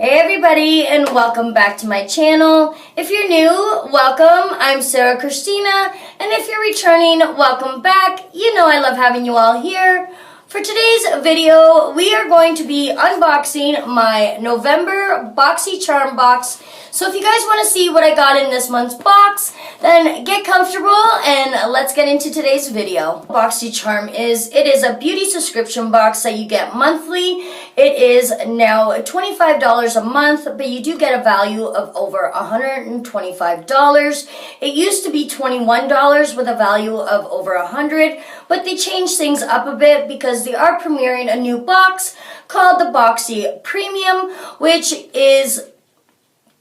Hey everybody, and welcome back to my channel. If you're new, welcome. I'm Sarah Christina, and if you're returning, welcome back. You know I love having you all here. For today's video, we are going to be unboxing my November BOXYCHARM box. So if you guys want to see what I got in this month's box, then get comfortable and let's get into today's video. BOXYCHARM is a beauty subscription box that you get monthly. It is now $25 a month, but you do get a value of over $125. It used to be $21 with a value of over $100, but they changed things up a bit because they are premiering a new box called the Boxy Premium, which is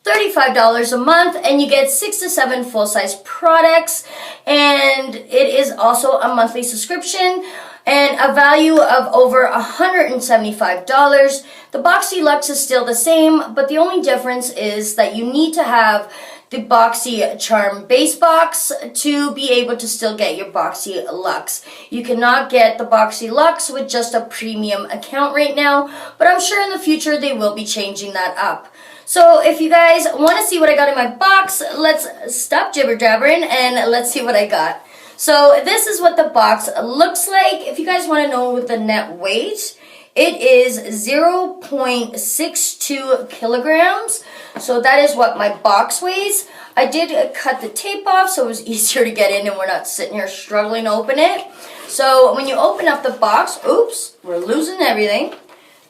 $35 a month, and you get 6 to 7 full-size products, and it is also a monthly subscription and a value of over $175. The Boxy Luxe is still the same, but the only difference is that you need to have the BOXYCHARM base box to be able to still get your Boxy Luxe. You cannot get the Boxy Luxe with just a premium account right now, but I'm sure in the future they will be changing that up. So if you guys want to see what I got in my box, let's stop jibber-jabbering and let's see what I got. So this is what the box looks like. If you guys want to know the net weight, it is 0.62 kilograms. So that is what my box weighs. I did cut the tape off so it was easier to get in and we're not sitting here struggling to open it. So when you open up the box, oops, we're losing everything.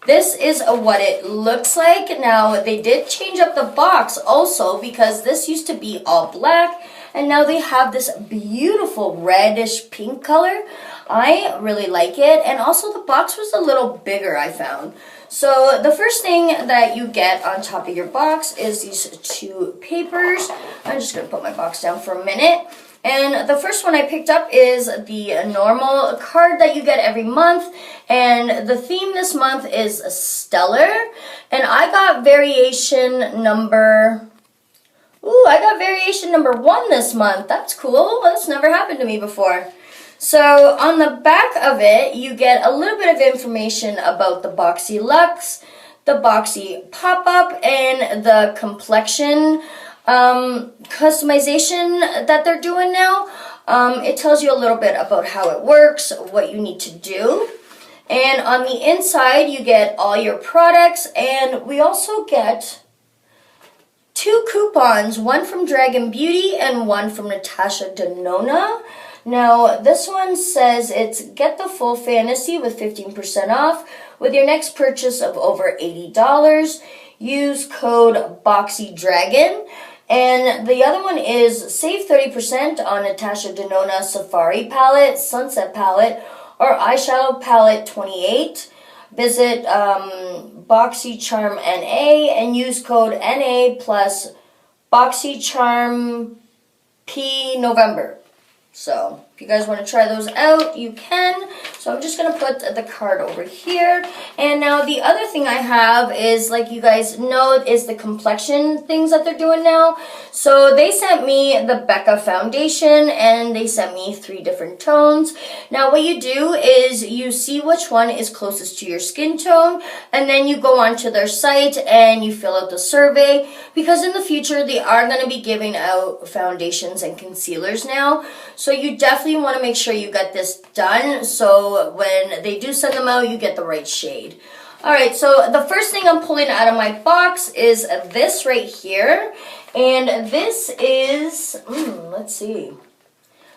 This is what it looks like. Now, they did change up the box also because this used to be all black, and now they have this beautiful reddish pink color. I really like it, and also the box was a little bigger, I found. So the first thing that you get on top of your box is these two papers. I'm just going to put my box down for a minute. And the first one I picked up is the normal card that you get every month. And the theme this month is Stellar. And I got variation number 1 this month. That's cool. That's never happened to me before. So on the back of it, you get a little bit of information about the Boxy Luxe, the Boxy Pop-Up, and the complexion customization that they're doing now. It tells you a little bit about how it works, what you need to do. And on the inside, you get all your products, and we also get 2 coupons, one from Dragon Beauty and one from Natasha Denona. Now, this one says it's get the full fantasy with 15% off with your next purchase of over $80. Use code BOXYDRAGON. And the other one is save 30% on Natasha Denona Safari Palette, Sunset Palette, or Eyeshadow Palette 28. Visit BOXYCHARM NA and use code NA plus BOXYCHARM P November. So if you guys want to try those out, you can. So I'm just going to put the card over here. And now the other thing I have is, like you guys know, is the complexion things that they're doing now. So they sent me the Becca foundation and they sent me 3 different tones. Now what you do is you see which one is closest to your skin tone, and then you go onto their site and you fill out the survey, because in the future they are going to be giving out foundations and concealers now. So you definitely want to make sure you get this done so when they do send them out, you get the right shade. Alright, so the first thing I'm pulling out of my box is this right here. And this is, let's see.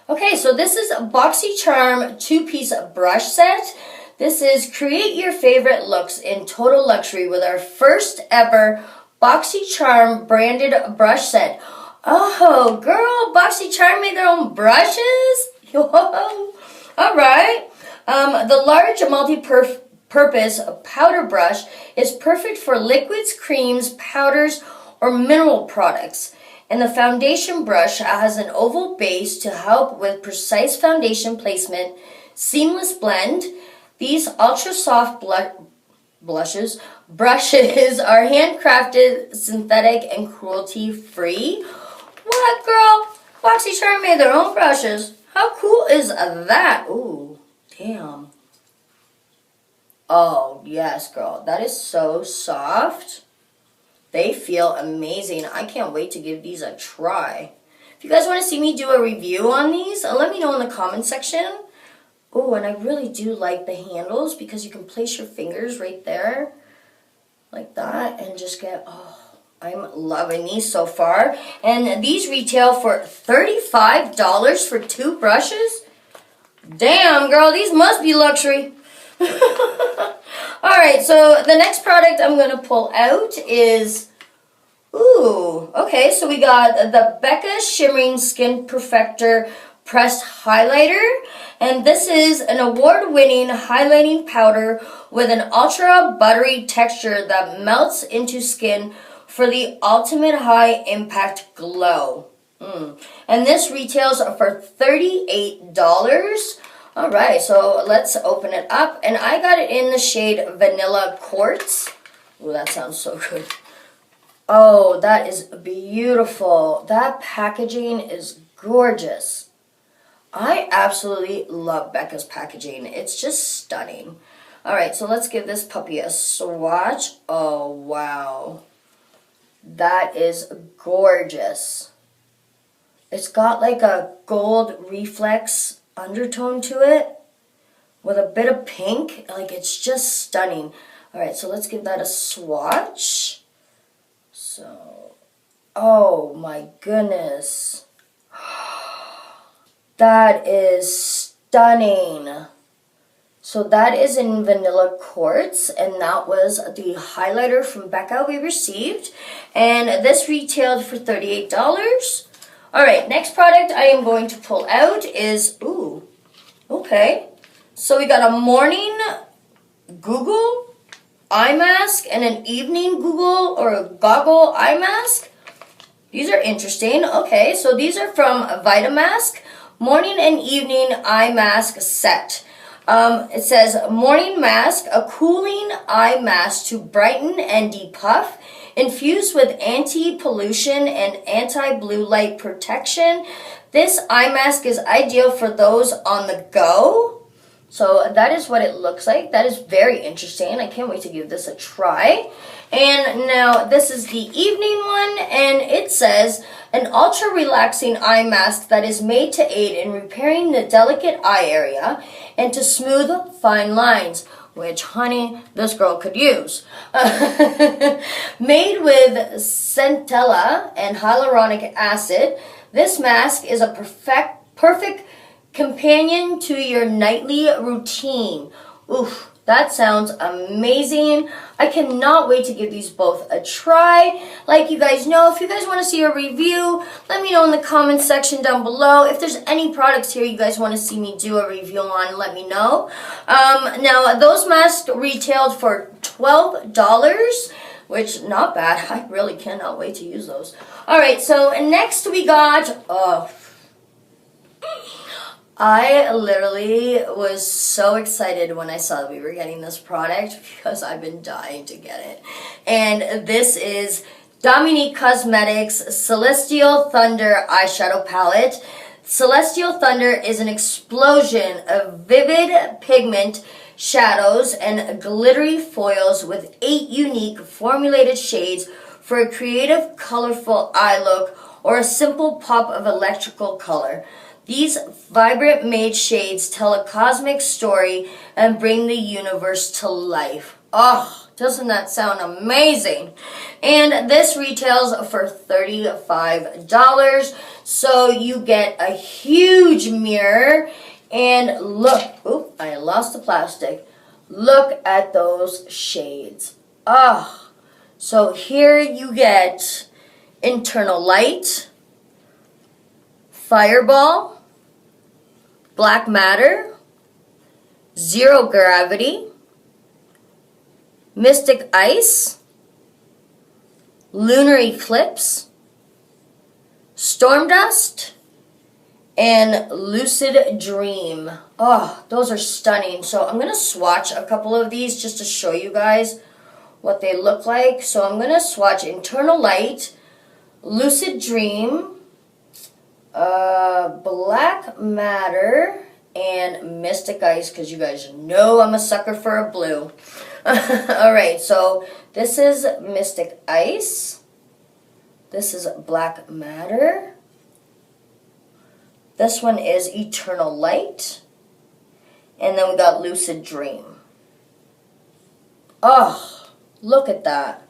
Okay, so this is a BOXYCHARM 2-piece brush set. This is create your favorite looks in total luxury with our first ever BOXYCHARM branded brush set. Oh, girl, BOXYCHARM made their own brushes? Whoa. All right. The large multi-purpose powder brush is perfect for liquids, creams, powders, or mineral products. And the foundation brush has an oval base to help with precise foundation placement, seamless blend. These ultra-soft brushes are handcrafted, synthetic, and cruelty-free. What, girl? BOXYCHARM made their own brushes. How cool is that? Ooh, damn. Oh, yes, girl. That is so soft. They feel amazing. I can't wait to give these a try. If you guys want to see me do a review on these, let me know in the comment section. Oh, and I really do like the handles because you can place your fingers right there like that and just get, oh, I'm loving these so far. And these retail for $35 for 2 brushes. Damn, girl, these must be luxury. Alright, so the next product I'm going to pull out is, ooh, okay, so we got the Becca Shimmering Skin Perfector Pressed Highlighter. And this is an award-winning highlighting powder with an ultra buttery texture that melts into skin for the ultimate high impact glow. And this retails for $38. Alright, so let's open it up. And I got it in the shade Vanilla Quartz. Ooh, that sounds so good. Oh, that is beautiful. That packaging is gorgeous. I absolutely love Becca's packaging. It's just stunning. Alright, so let's give this puppy a swatch. Oh, wow. That is gorgeous. It's got like a gold reflex undertone to it with a bit of pink. Like, it's just stunning. Alright, so let's give that a swatch. So, oh my goodness. That is stunning. So that is in Vanilla Quartz, and that was the highlighter from Becca we received. And this retailed for $38. Alright, next product I am going to pull out is, ooh, okay. So we got a morning Google eye mask and an evening Google or a goggle eye mask. These are interesting. Okay, so these are from Vitamask Morning and Evening Eye Mask Set. It says, morning mask, a cooling eye mask to brighten and depuff, infused with anti-pollution and anti-blue light protection. This eye mask is ideal for those on the go. So that is what it looks like. That is very interesting. I can't wait to give this a try. And now this is the evening one, and it says, an ultra relaxing eye mask that is made to aid in repairing the delicate eye area and to smooth fine lines, which, honey, this girl could use. Made with centella and hyaluronic acid, this mask is a perfect companion to your nightly routine. Oof, that sounds amazing. I cannot wait to give these both a try. Like you guys know, if you guys want to see a review, let me know in the comments section down below. If there's any products here you guys want to see me do a review on, let me know. Now, those masks retailed for $12, which, not bad. I really cannot wait to use those. Alright, so next we got, I literally was so excited when I saw that we were getting this product because I've been dying to get it. And this is Dominique Cosmetics Celestial Thunder Eyeshadow Palette. Celestial Thunder is an explosion of vivid pigment shadows and glittery foils with 8 unique formulated shades for a creative, colorful eye look or a simple pop of electrical color. These vibrant made shades tell a cosmic story and bring the universe to life. Oh, doesn't that sound amazing? And this retails for $35. So you get a huge mirror. And look, oop, I lost the plastic. Look at those shades. Oh, so here you get Internal Light, Fireball, Black Matter, Zero Gravity, Mystic Ice, Lunar Eclipse, Storm Dust, and Lucid Dream. Oh, those are stunning. So I'm going to swatch a couple of these just to show you guys what they look like. So I'm going to swatch Internal Light, Lucid Dream, Black Matter, and Mystic Ice, because you guys know I'm a sucker for a blue. Alright, so this is Mystic Ice. This is Black Matter. This one is Eternal Light. And then we got Lucid Dream. Oh, look at that.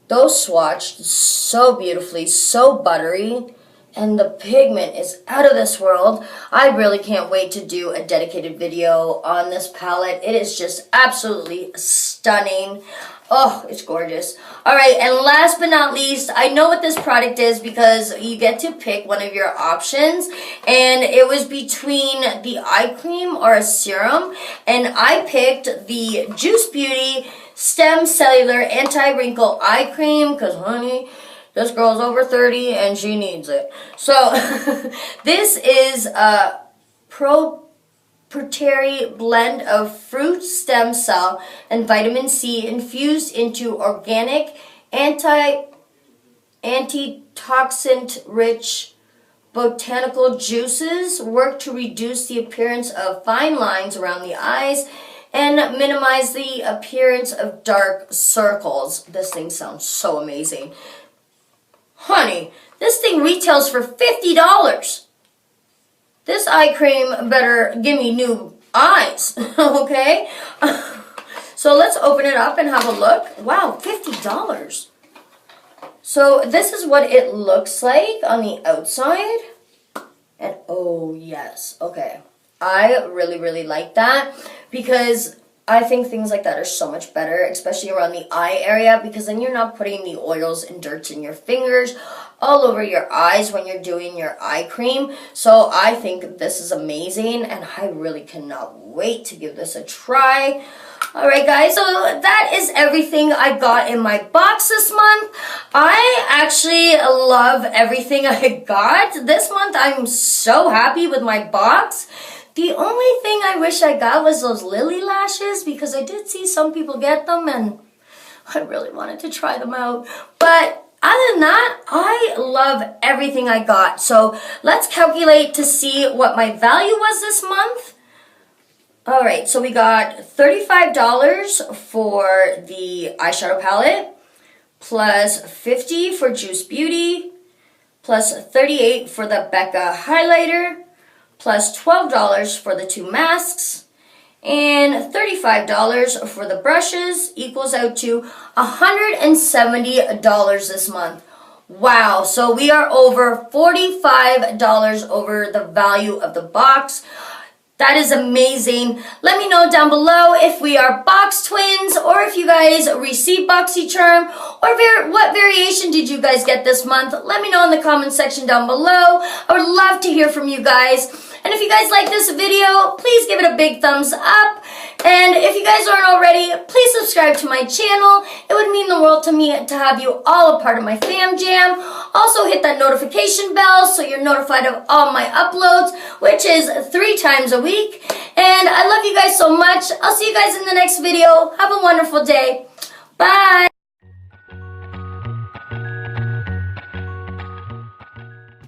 Those swatched so beautifully, so buttery. And the pigment is out of this world. I really can't wait to do a dedicated video on this palette. It is just absolutely stunning. Oh, it's gorgeous. Alright, and last but not least, I know what this product is because you get to pick one of your options. And it was between the eye cream or a serum. And I picked the Juice Beauty Stem Cellular Anti-Wrinkle Eye Cream because, honey, this girl's over 30 and she needs it. So this is a proprietary blend of fruit stem cell and vitamin C infused into organic antitoxin-rich botanical juices work to reduce the appearance of fine lines around the eyes and minimize the appearance of dark circles. This thing sounds so amazing. Honey, this thing retails for $50. This eye cream better give me new eyes, okay? So let's open it up and have a look. Wow, $50. So this is what it looks like on the outside. And oh yes, okay. I really, really like that because I think things like that are so much better, especially around the eye area, because then you're not putting the oils and dirt in your fingers all over your eyes when you're doing your eye cream. So I think this is amazing, and I really cannot wait to give this a try. Alright guys, so that is everything I got in my box this month. I actually love everything I got. This month I'm so happy with my box. The only thing I wish I got was those lily lashes because I did see some people get them and I really wanted to try them out. But other than that, I love everything I got. So let's calculate to see what my value was this month. Alright, so we got $35 for the eyeshadow palette, plus $50 for Juice Beauty, plus $38 for the Becca highlighter, plus $12 for the 2 masks, and $35 for the brushes, equals out to $170 this month. Wow, so we are over $45 over the value of the box. That is amazing. Let me know down below if we are box twins or if you guys received BOXYCHARM or what variation did you guys get this month. Let me know in the comment section down below. I would love to hear from you guys. And if you guys like this video, please give it a big thumbs up. And if you guys aren't already, please subscribe to my channel. It would mean the world to me to have you all a part of my fam jam. Also hit that notification bell so you're notified of all my uploads, which is 3 times a week. And I love you guys so much. I'll see you guys in the next video. Have a wonderful day. Bye.